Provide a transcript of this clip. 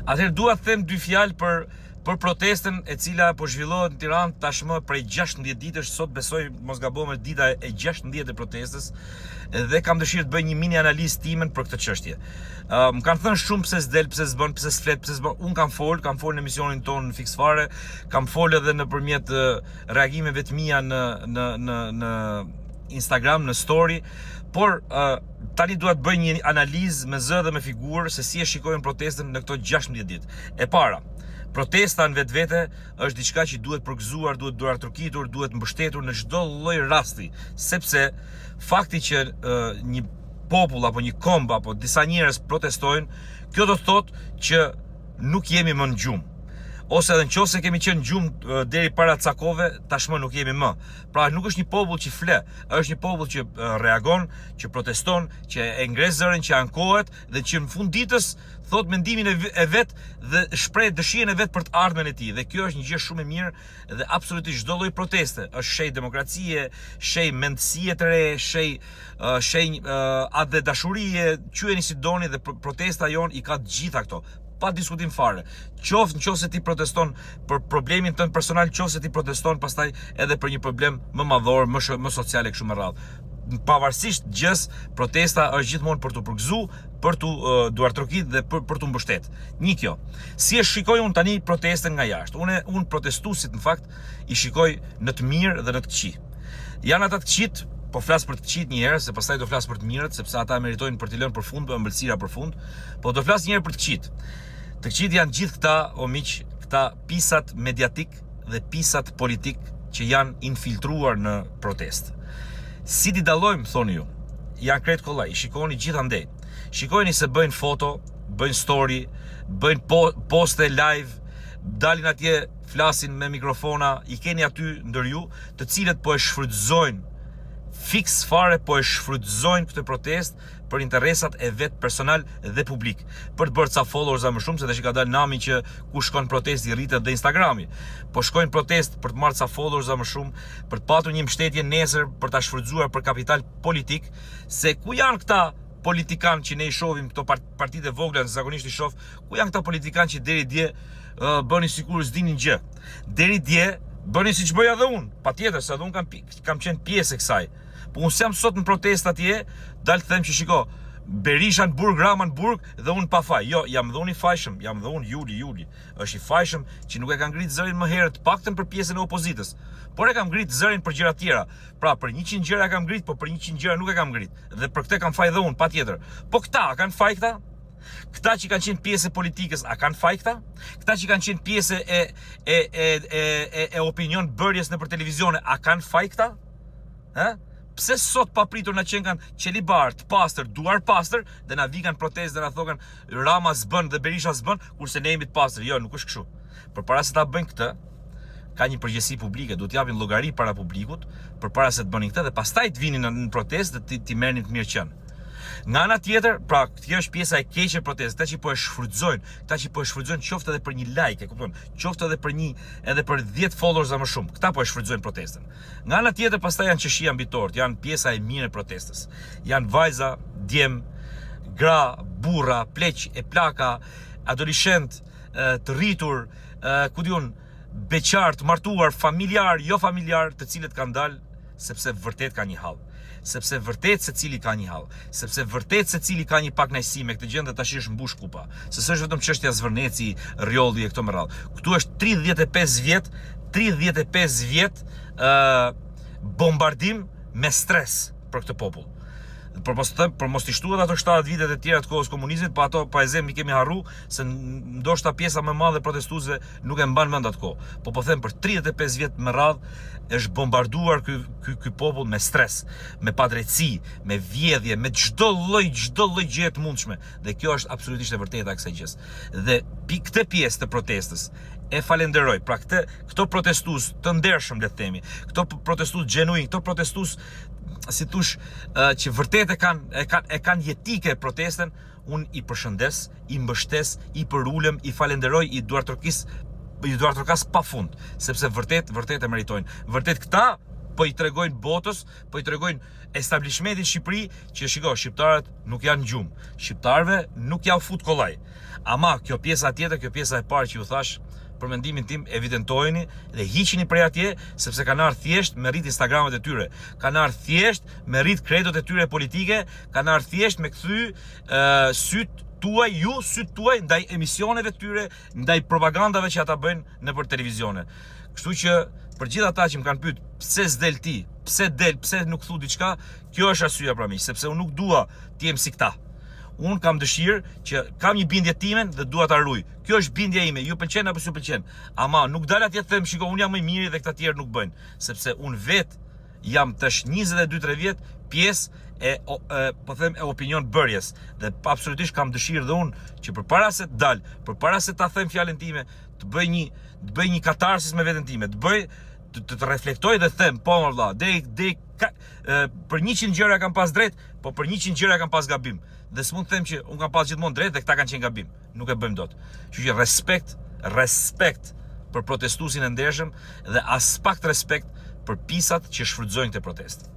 Atëherë dua të them dy fjalë për protestën e cila po zhvillohet në Tiranë tashmë prej 16 ditësh, sot besoj mos gabojmë dita e 16 e protestës, dhe kam dëshirë të bëj një mini analizë timen për këtë çështje. Më kanë thënë shumë pse s'del, pse s'bën, pse s'flet, pse s'bën. Unë kam fol në emisionin tonë në Fix Fare, kam fol edhe nëpërmjet reagimeve të mia në Instagram, në story, por tani dua të bëj një analizë me zë dhe me figurë se si e shikojnë protestën në këto 16 ditë. E para, protesta në vetvete është diçka që duhet përgëzuar, duhet duartrukitur, duhet mbështetur në çdo lloj rasti, sepse fakti që një popull apo një komb apo disa njerëz protestojnë, kjo do të thotë që nuk jemi më në gjumë. Ose edhe nëse kemi qenë gjumë deri para ca kohëve, tashmë nuk jemi më. Pra nuk është një popull që fle, është një popull që reagon, që proteston, që e ngres zërin, që ankohet dhe që në fund ditës thot mendimin e vet dhe shpreh dëshirën e vet për të ardhmen e tij. Dhe kjo është një gjë shumë e mirë dhe absolutisht çdo lloj proteste është shej demokracie, shej mendësie të re, shej atë dashurie, quheni si doni, dhe protesta jon i ka të gjitha këto. Pa diskutim fare. Nëse ti proteston për problemin tënd personal, nëse ti proteston pastaj edhe për një problem më madhor, më social e kështu me radhë. Pavarësisht gjës, protesta është gjithmonë për të përgëzuar, për të duartrokit dhe për të mbështet. Një kjo. Si e shikoj unë tani protestën nga jashtë? Unë protestuesit në fakt i shikoj në të mirë dhe në të këqij. Janë ata të këqit, po flas për të këqit një herë, se pastaj do flas për të mirët, sepse ata meritojnë për t'i lënë përfund, për ëmbëlsira përfund, po do flas një herë për të këqit. Të këqit janë gjithë këta, o miq, këta pisat mediatik dhe pisat politik që janë infiltruar në protestë. Si t'i dallojmë, thoni ju? Janë krejt kollaj, i shikoni gjithandej. Shikojeni se bëjnë foto, bëjnë story, bëjnë poste live, dalin atje, flasin me mikrofona, i keni aty ndër ju, të cilët po e shfrytëzojnë Fix Fare, po e shfrytëzojnë këtë protestë për interesat e vet personal dhe publik, për të bërë ca followers më shumë, se tash ka dalë nami që ku shkon protesti i rritet dhe Instagrami. Po shkojnë protest për të marrë ca followers më shumë, për të patur një mbështetje nesër, për ta shfrytzuar për kapital politik, se ku janë këta politikanë që ne i shohim këto partitë e vogla, zakonisht i shoh, ku janë këta politikanë që deri dje bënin sikur s'dinin gjë. Deri dje bënin siç bëja edhe unë, patjetër, se edhe unë kam qenë pjesë e kësaj. Po unë jam sot në protestë atje, dalë të them që shiko, Berisha në burg, Rama në burg dhe unë pa faj. Jo, jam dhe unë i fajshëm, jam dhe unë Juli. Është i fajshëm që nuk e ka ngritë zërin më herët, paktën për pjesën e opozitës. Por e kam ngritë zërin për gjëra tjera. Pra, për 100 gjëra kam ngritë, po për 100 gjëra nuk e kam ngritë. Dhe për këtë kam faj dhe unë, patjetër. Po këta, a kanë faj këta? Këta që kanë qenë pjesë e politikës, a kanë faj këta? Këta që kanë qenë pjesë e opinion bërjes nëpër televizione, a kanë faj këta? Pse sot papritur na qenë kanë qelibar, të pastër, duar pastër, dhe na vikan protestë dhe na thokan Rama s'bën dhe Berisha s'bën, kurse ne jemi të pastër. Jo, nuk është kështu. Përpara se ta bëjnë këtë, ka një përgjegjësi publike, duhet t'japin llogari para publikut, përpara se të bënin këtë dhe pastaj të vinin në protestë dhe ti merrnin të mirë qenë. Nga ana tjetër, pra, kjo është pjesa e keqe e protestës, këta që po e shfrytëzojnë, qoftë edhe për një like, e kupton, qoftë edhe për 10 followers më shumë, këta po e shfrytëzojnë protestën. Nga ana tjetër, pastaj janë qeshia mbi tort, janë pjesa e mirë e protestës. Janë vajza, djem, gra, burra, pleq e plaka, adoleshent, të rritur, ku diun, beqar, të martuar, familjar, jo familjar, të cilët kanë dalë sepse vërtet ka një hall. Sepse vërtet secili ka një hall, sepse vërtet secili ka një pakënaqësi me këtë gjë dhe tash është mbush kupa. Se s'është vetëm çështja Zvërneci, Rjolli e këto me radhë. Këtu është 35 vjet bombardim me stres për këtë popull. Për mos t'i shtuat ato 70 vitet e tjera të kohës komunizmit, pa ato pa e zem i kemi harru, se ndoshta pjesa më e madhe protestuese nuk e mban mend atë kohë. Po them për 35 vjet me radhë është bombarduar ky popull me stres, me padrejtësi, me vjedhje, me çdo lloj gjë të mundshme. Dhe kjo është absolutisht e vërteta e kësaj gjës. Dhe këtë pjesë të protestës e falenderoj. Pra këto protestues të ndershëm, le të themi, këto protestues genuin, këto protestues si thush që vërtet e kanë jetike protestën, unë i përshëndes, i mbështes, i përulem, i falenderoj, i duartrokas pa fund, sepse vërtet e meritojnë. Vërtet këta po i tregojnë botës, po i tregojnë establishmentit Shqipëri që shiko, shqiptarët nuk janë gjumë, shqiptarëve nuk janë fut kollaj. Ama kjo pjesa tjetër, kjo pjesa e parë që ju thash, për mendimin tim evidentojeni dhe hiqini prej atje, sepse kanë ardhur thjesht me rrit Instagramet e tyre, kanë ardhur thjesht me rrit kredot e tyre politike, kanë ardhur thjesht me kthy syt tuaj ndaj emisioneve të tyre, ndaj propagandave që ata bëjnë nëpër televizione. Kështu që për gjithë ata që më kanë pyet pse s'del ti, pse nuk thu diçka, kjo është arsyeja pra miq, sepse unë nuk dua të jem si këta. Unë kam dëshirë që kam një bindje timen dhe dua ta ruaj. Kjo është bindja ime, ju pëlqen apo s'ju pëlqen. Ama nuk dal atje të them, shiko, unë jam më i miri dhe këta tjerë nuk bëjnë, sepse unë vet jam tash 22-3 vjet pjesë e opinion bërjes dhe absolutisht kam dëshirë dhe unë që përpara se të dal, përpara se ta them fjalën time, të bëj një katarsis me veten time, të reflektoj dhe them, po më vëlla, për 100 gjëra kam pas drejt, po për 100 gjëra kam pas gabim. Dhe s'mund të them që unë kam pas gjithmonë drejt dhe këta kanë qenë gabim. Nuk e bëjmë dot. Kështu që respekt për protestuesin e ndershëm dhe as pak respekt për pisat që shfrytëzojnë këtë protestë.